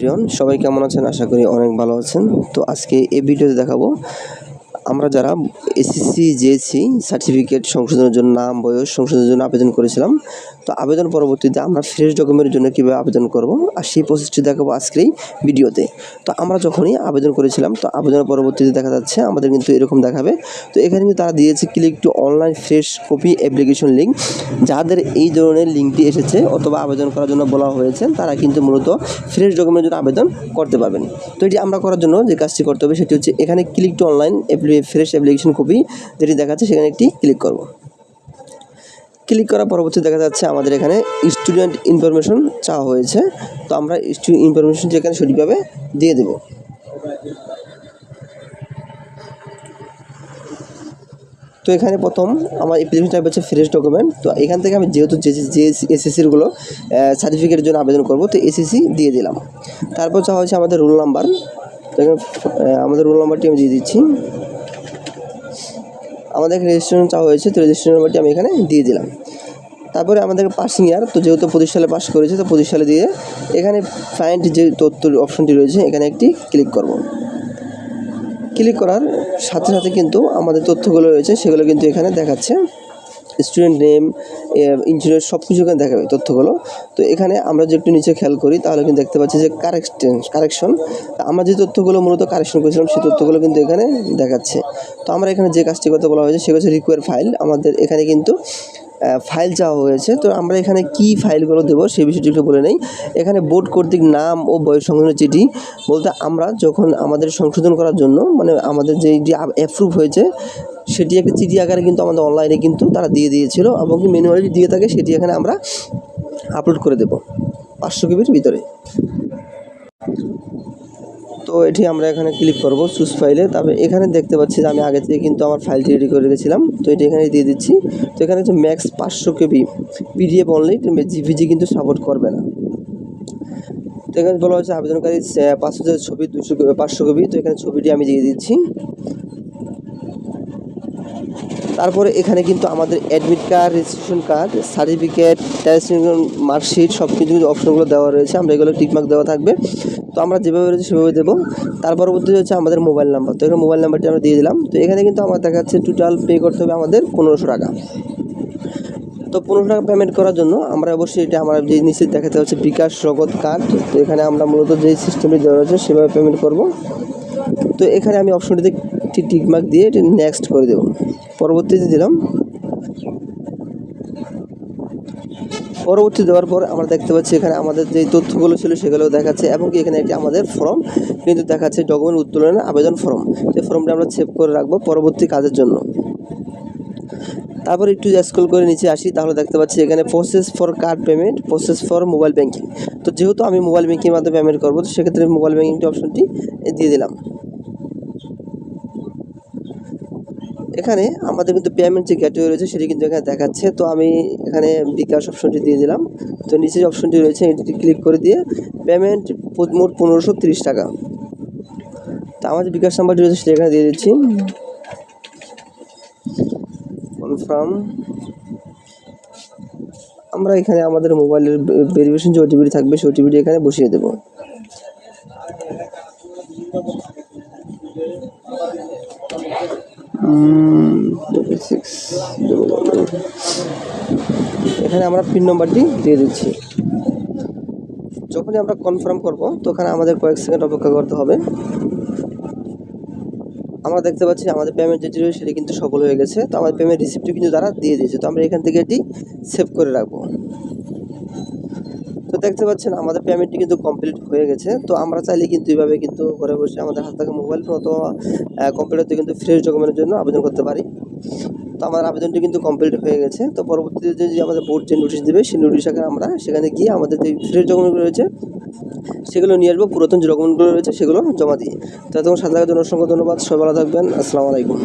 Everyone, সবাই কেমন আছেন? আশা করি অনেক ভালো আছেন। তো আজকে এই ভিডিওতে দেখাবো আমরা যারা এসএসসি জেএসসি সার্টিফিকেট সংশোধনের জন্য নাম বয়স সংশোধনের জন্য আবেদন করেছিলাম, তো আবেদন পরবর্তীতে আমরা ফ্রেশ ডকুমেন্টের জন্য কীভাবে আবেদন করব আর সেই প্রসেসটি দেখাবো আজকের এই ভিডিওতে। তো আমরা যখনই আবেদন করেছিলাম, তো আবেদনের পরবর্তীতে দেখা যাচ্ছে আমাদের কিন্তু এরকম দেখাবে। তো এখানে কিন্তু তারা দিয়েছে click to online fresh copy application link. যাদের এই ধরনের লিঙ্কটি এসেছে অথবা আবেদন করার জন্য বলা হয়েছে, তারা কিন্তু মূলত ফ্রেশ ডকুমেন্টের জন্য আবেদন করতে পারবেন। তো এটি আমরা করার জন্য যে কাজটি করতে হবে সেটি হচ্ছে এখানে click to online fresh application copy যেটি দেখাচ্ছে সেখানে একটি ক্লিক করব। ক্লিক করার পরবর্তী দেখা যাচ্ছে আমাদের এখানে স্টুডেন্ট ইনফরমেশন চাওয়া হয়েছে। তো আমরা স্টুডেন্ট ইনফরমেশন যেখানে সঠিকভাবে দিয়ে দেব। তো এখানে প্রথম আমার অ্যাপ্লিকেশন টাইপ হচ্ছে ফ্রেশ ডকুমেন্ট। তো এখান থেকে আমি যেহেতু যে এসএসসিরগুলো সার্টিফিকেটের জন্য আবেদন করব, তো এসএসসি দিয়ে দিলাম। তারপর চাওয়া হচ্ছে আমাদের রোল নাম্বার। তো এখানে আমাদের রোল নাম্বারটি আমি দিয়ে দিচ্ছি। আমাদের রেজিস্ট্রেশন চাওয়া হয়েছে, তো রেজিস্ট্রেশন নাম্বারটি আমি এখানে দিয়ে দিলাম। তারপরে আমাদের পাসিং ইয়ার, তো যেহেতু 25 সালে পাস করেছে, তো 25 সালে দিয়ে এখানে ফাইন্ড যে তথ্য অপশনটি রয়েছে এখানে একটি ক্লিক করব। ক্লিক করার সাথে সাথে কিন্তু আমাদের তথ্যগুলো রয়েছে সেগুলো কিন্তু এখানে দেখাচ্ছে। স্টুডেন্ট নেম, ইন্স্যুরেন্স সব কিছু এখানে দেখাবে তথ্যগুলো। তো এখানে আমরা যে একটু নিচে খেয়াল করি তাহলে কিন্তু দেখতে পাচ্ছি যে কারেকশন। আমরা যে তথ্যগুলো মূলত কারেকশন করেছিলাম সেই তথ্যগুলো কিন্তু এখানে দেখাচ্ছে। তো আমরা এখানে যে কাজটি করতে বলা হয়েছে সেটা হচ্ছে রিকোয়ার ফাইল। আমাদের এখানে কিন্তু ফাইল চাওয়া হয়েছে। তো আমরা এখানে কি ফাইলগুলো দেবো সেই বিষয়টি একটু বলে নেই। এখানে বোর্ড কর্তৃক নাম ও বয়স সংশোধনের চিঠি বলতে আমরা যখন আমাদের সংশোধন করার জন্য মানে আমাদের যেটি অ্যাপ্রুভ হয়েছে সেটি একটা চিঠি আকারে কিন্তু আমাদের অনলাইনে কিন্তু তারা দিয়ে দিয়েছিল এবং কি ম্যানুয়ালি দিয়ে থাকে, সেটি এখানে আমরা আপলোড করে দেব 500 কেবির ভিতরে। তো এটি আমরা এখানে ক্লিক করব চুজ ফাইলে। তারপরে এখানে দেখতে পাচ্ছি যে আমি আগে থেকে কিন্তু আমার ফাইলটি রেডি করে রেখেছিলাম, তো এটি এখানে দিয়ে দিচ্ছি। তো এখানে হচ্ছে ম্যাক্স 500 কেবি পিডিএফ অনলি, জিপিজি কিন্তু সাপোর্ট করবে না। তো এখানে বলা হচ্ছে আবেদনকারী 5,000 ছবি 500 কেবি। তো এখানে ছবিটি আমি দিয়ে দিচ্ছি। তারপরে এখানে কিন্তু আমাদের admit card, registration card, certificate, translation marksheet সব কিছু অপশনগুলো দেওয়া রয়েছে। আমরা এগুলো টিকমার্ক দেওয়া থাকবে। তো আমরা যেভাবে রয়েছে সেভাবে দেবো। তার পরবর্তীতে হচ্ছে আমাদের মোবাইল নাম্বার। তো এখানে মোবাইল নাম্বারটি আমরা দিয়ে দিলাম। তো এখানে কিন্তু আমার দেখাচ্ছে টোটাল পে করতে হবে আমাদের 1500 টাকা। তো 1500 টাকা পেমেন্ট করার জন্য আমরা অবশ্যই এটা আমরা যে নিচে দেখাতে হচ্ছে বিকাশ নগদ কার্ড। তো এখানে আমরা মূলত যে সিস্টেমটি দেওয়া রয়েছে সেভাবে পেমেন্ট করব। তো এখানে আমি অপশনটিতে টিকমার্ক দিয়ে এটা নেক্সট করে দেব। পরবর্তীতে দিলাম। পরবর্তী দেওয়ার পর আমরা দেখতে পাচ্ছি এখানে আমাদের যে তথ্যগুলো ছিল সেগুলো দেখাচ্ছে এবং কি এখানে একটি আমাদের ফর্ম কিন্তু দেখাচ্ছে ডকুমেন্ট উত্তোলনের আবেদন ফর্ম। যে ফর্মটা আমরা সেভ করে রাখবো পরবর্তী কাজের জন্য। তারপর একটু স্ক্রল করে নিচে আসি, তাহলে দেখতে পাচ্ছি এখানে process for card payment, process for mobile banking. তো যেহেতু আমি মোবাইল ব্যাঙ্কিংয়ের মাধ্যমে পেমেন্ট করবো, তো সেক্ষেত্রে মোবাইল ব্যাঙ্কিংটি অপশনটি দিয়ে দিলাম। এখানে আমাদের কিন্তু পেমেন্ট যে গেটওয়ে রয়েছে সেটি কিন্তু এখানে দেখাচ্ছে। তো আমি এখানে বিকাশ অপশনটি দিয়ে দিলাম। তো নিচে যে অপশনটি রয়েছে এটি ক্লিক করে দিয়ে পেমেন্ট মোট 1530 টাকা। তো আমার যে বিকাশ নাম্বারটি রয়েছে সেটা এখানে দিয়ে দিচ্ছি। কনফার্ম। আমরা এখানে আমাদের মোবাইলের ভেরিফিকেশন যে ওটিপিটি থাকবে সেই ওটিপিটি এখানে বসিয়ে দেব। এখানে আমরা পিন নম্বরটি দিয়ে দিচ্ছি। যখনই আমরা কনফার্ম করব তখন আমাদের কয়েক সেকেন্ড অপেক্ষা করতে হবে। আমরা দেখতে পাচ্ছি আমাদের পেমেন্ট যেটি রয়েছে সেটি কিন্তু সফল হয়ে গেছে। তো আমাদের পেমেন্ট রিসিপ্টটি কিন্তু তারা দিয়ে দিয়েছে। তো আমরা এখান থেকে এটি সেভ করে রাখবো। তো দেখতে পাচ্ছেন আমাদের পেমেন্টটি কিন্তু কমপ্লিট হয়ে গেছে। তো আমরা চাইলে কিন্তু এইভাবে কিন্তু ঘরে বসে আমাদের হাত থেকে মোবাইল ফোন অথবা কম্পিউটারতে কিন্তু ফ্রেশ ডকুমেন্টের জন্য আবেদন করতে পারি। তো আমার আবেদনটি কিন্তু কমপ্লিট হয়ে গেছে। তো পরবর্তীতে যদি আমাদের বোর্ড যে নোটিশ দেবে সেই নোটিশ আকারে আমরা সেখানে গিয়ে আমাদের যে ফ্রেশ ডকুমেন্টগুলো রয়েছে সেগুলো নিয়ে আসবো, পুরাতন যে ডকুমেন্টগুলো রয়েছে সেগুলো জমা দিয়ে। তো তখন সাথে থাকার জন্য অসংখ্য ধন্যবাদ। সবাই ভালো থাকবেন। আসসালামু আলাইকুম।